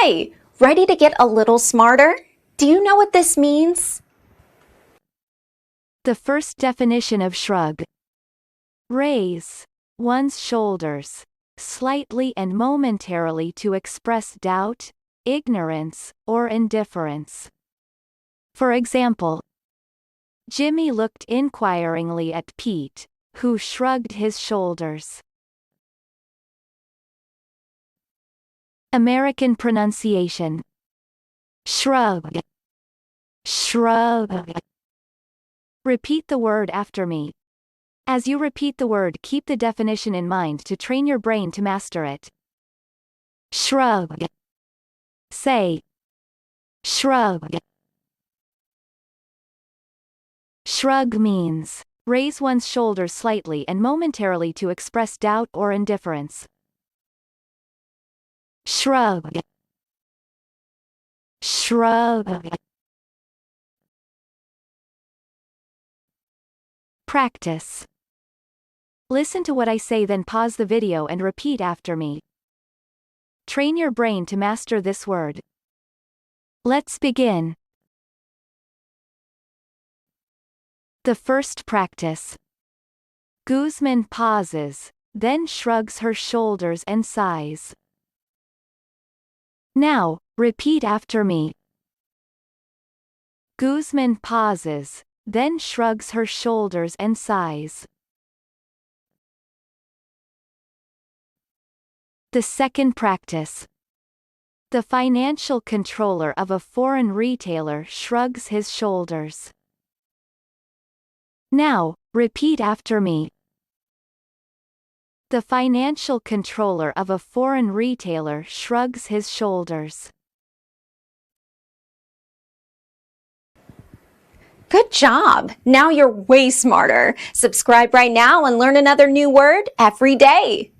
Hi, ready to get a little smarter? Do you know what this means? The first definition of shrug. Raise one's shoulders slightly and momentarily to express doubt, ignorance, or indifference. For example, Jimmy looked inquiringly at Pete, who shrugged his shoulders. American pronunciation. Shrug. Shrug. Repeat the word after me. As you repeat the word, keep the definition in mind to train your brain to master it. Shrug. Say. Shrug. Shrug means raise one's shoulders slightly and momentarily to express doubt or indifference. Shrug. Shrug. Practice. Listen to what I say, then pause the video and repeat after me. Train your brain to master this word. Let's begin. The first practice. Guzman pauses, then shrugs her shoulders and sighs. Now, repeat after me. Guzman pauses, then shrugs her shoulders and sighs. The second practice. The financial controller of a foreign retailer shrugs his shoulders. Now, repeat after me. The financial controller of a foreign retailer shrugs his shoulders. Good job! Now you're way smarter. Subscribe right now and learn another new word every day.